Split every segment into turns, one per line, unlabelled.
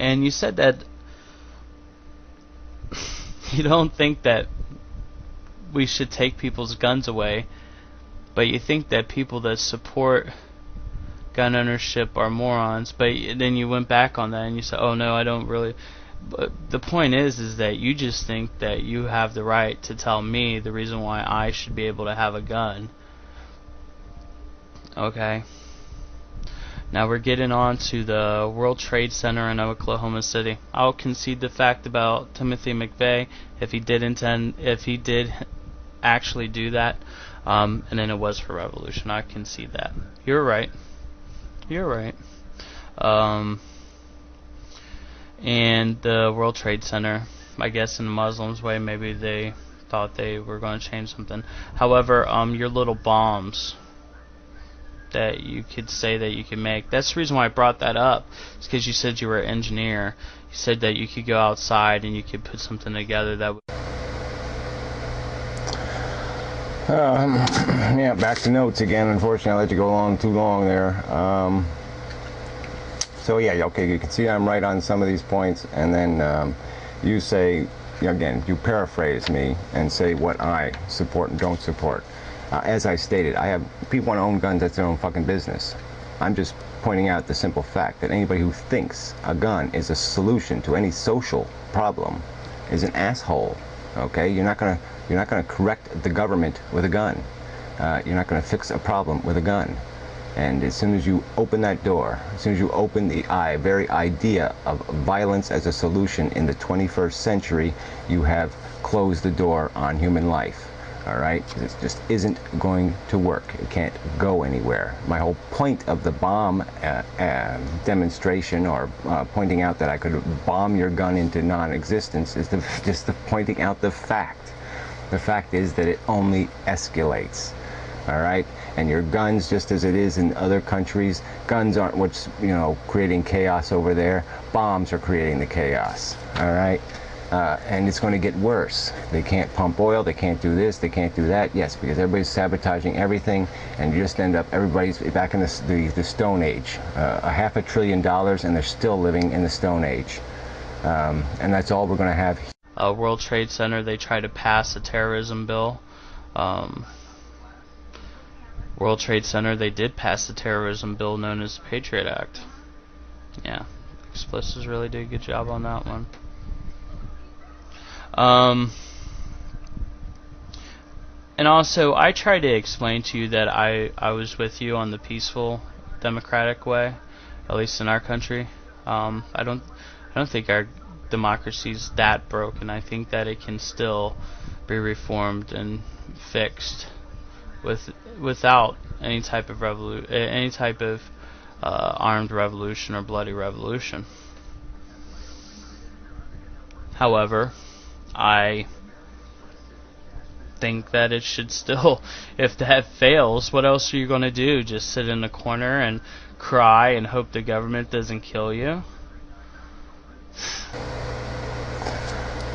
And you said that you don't think that we should take people's guns away, but you think that people that support gun ownership are morons. But then you went back on that and you said, oh no, I don't really. But the point is that you just think that you have the right to tell me the reason why I should be able to have a gun. Okay. Now we're getting on to the World Trade Center in Oklahoma City. I'll concede the fact about Timothy McVeigh if he did actually do that, and then it was for revolution. I concede that. You're right. You're right. And the World Trade Center, I guess in the Muslims' way, maybe they thought they were going to change something. However, your little bombs that you could say that you can make, that's the reason why I brought that up. It's because you said you were an engineer. You said that you could go outside and you could put something together that would...
Yeah, back to notes again. Unfortunately, I let you go on too long there. So yeah, okay, you can see I'm right on some of these points, and then you say, again, you paraphrase me and say what I support and don't support. As I stated, I have people want to own guns, that's their own fucking business. I'm just pointing out the simple fact that anybody who thinks a gun is a solution to any social problem is an asshole. Okay, you're not gonna correct the government with a gun. You're not gonna fix a problem with a gun. And as soon as you open that door, as soon as you open the very idea of violence as a solution in the 21st century, you have closed the door on human life. All right, it just isn't going to work. It can't go anywhere. My whole point of the bomb demonstration, or pointing out that I could bomb your gun into non-existence, is just pointing out the fact. The fact is that it only escalates. All right, and your guns, just as it is in other countries, guns aren't what's creating chaos over there. Bombs are creating the chaos. All right. And it's going to get worse. They can't pump oil, they can't do this, they can't do that. Yes, because everybody's sabotaging everything, and you just end up, everybody's back in the Stone Age. $500 billion, and they're still living in the Stone Age. And that's all we're going to have.
World Trade Center, they tried to pass a terrorism bill. World Trade Center, they did pass the terrorism bill known as the Patriot Act. Yeah, Explosives really did a good job on that one. And also, I tried to explain to you that I was with you on the peaceful, democratic way, at least in our country. I don't think our democracy's that broken. I think that it can still be reformed and fixed without any type of armed revolution or bloody revolution. However, I think that it should still, if that fails, what else are you going to do? Just sit in a corner and cry and hope the government doesn't kill you?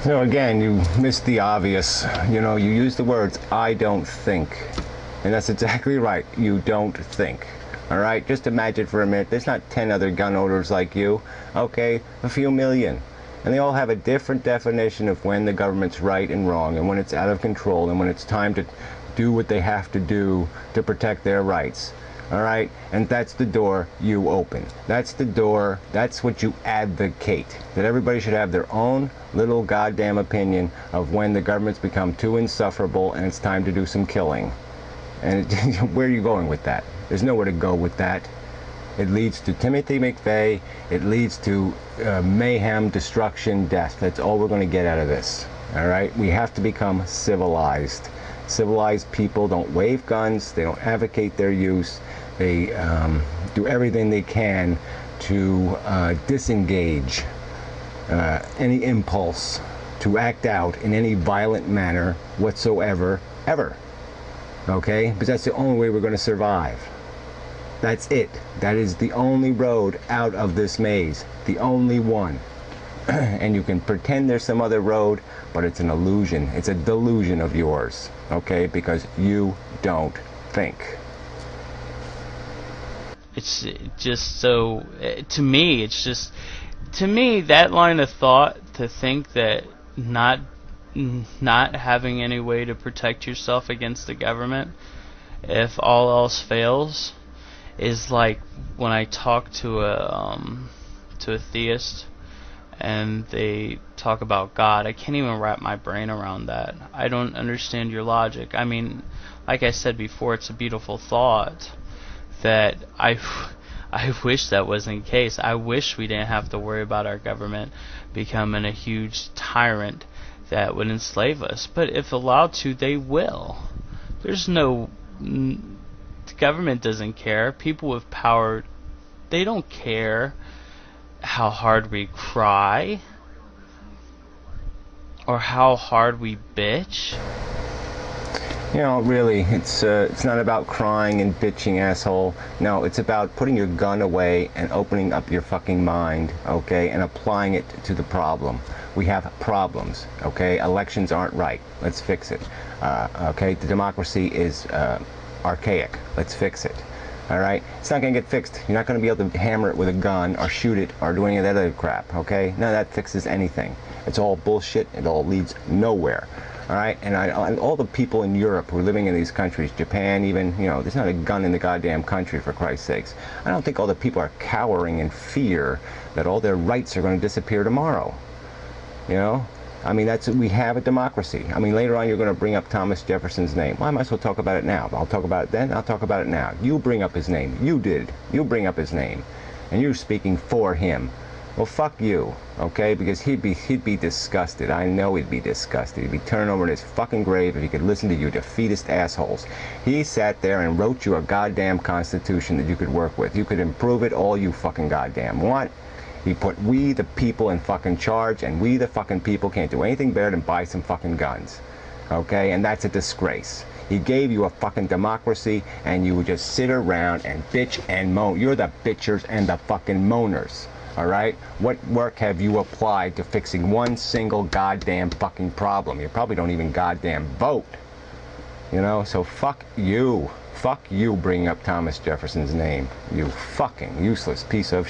So again, you missed the obvious. You use the words, I don't think. And that's exactly right. You don't think. All right? Just imagine for a minute, there's not 10 other gun owners like you. Okay? A few million. And they all have a different definition of when the government's right and wrong, and when it's out of control, and when it's time to do what they have to do to protect their rights. All right? And that's the door you open. That's the door, that's what you advocate. That everybody should have their own little goddamn opinion of when the government's become too insufferable and it's time to do some killing. And where are you going with that? There's nowhere to go with that. It leads to Timothy McVeigh. It leads to mayhem, destruction, death. That's all we're going to get out of this. All right? We have to become civilized. Civilized people don't wave guns. They don't advocate their use. They do everything they can to disengage any impulse to act out in any violent manner whatsoever, ever. Okay? Because that's the only way we're going to survive. That's it. That is the only road out of this maze. The only one. And you can pretend there's some other road, but it's an illusion. It's a delusion of yours. Okay? Because you don't think.
It's just so... To me, it's just... to me, that line of thought, to think that not not having any way to protect yourself against the government if all else fails, is like when I talk to a theist and they talk about God. I can't even wrap my brain around that. I don't understand your logic. I mean, like I said before, it's a beautiful thought that I wish that wasn't the case. I wish we didn't have to worry about our government becoming a huge tyrant that would enslave us. But if allowed to, they will. There's no... The government doesn't care. People with power, they don't care how hard we cry or how hard we bitch.
You know, really, it's not about crying and bitching, asshole. No, it's about putting your gun away and opening up your fucking mind, okay, and applying it to the problem. We have problems, okay? Elections aren't right. Let's fix it. Okay, the democracy is archaic. Let's fix it. All right? It's not going to get fixed. You're not going to be able to hammer it with a gun or shoot it or do any of that other crap, okay? None of that fixes anything. It's all bullshit. It all leads nowhere. All right, and all the people in Europe who are living in these countries, Japan even, you know, there's not a gun in the goddamn country, for Christ's sakes. I don't think all the people are cowering in fear that all their rights are going to disappear tomorrow. You know, I mean, we have a democracy. I mean, later on you're going to bring up Thomas Jefferson's name. Well, I might as well talk about it now. I'll talk about it then. I'll talk about it now. You bring up his name. You did. You bring up his name, and you're speaking for him. Well, fuck you, okay? Because he'd be disgusted. I know he'd be disgusted. He'd be turning over in his fucking grave if he could listen to you defeatist assholes. He sat there and wrote you a goddamn constitution that you could work with. You could improve it all you fucking goddamn want. He put we the people in fucking charge, and we the fucking people can't do anything better than buy some fucking guns, okay? And that's a disgrace. He gave you a fucking democracy, and you would just sit around and bitch and moan. You're the bitchers and the fucking moaners. All right? What work have you applied to fixing one single goddamn fucking problem? You probably don't even goddamn vote. You know? So fuck you. Fuck you bringing up Thomas Jefferson's name. You fucking useless piece of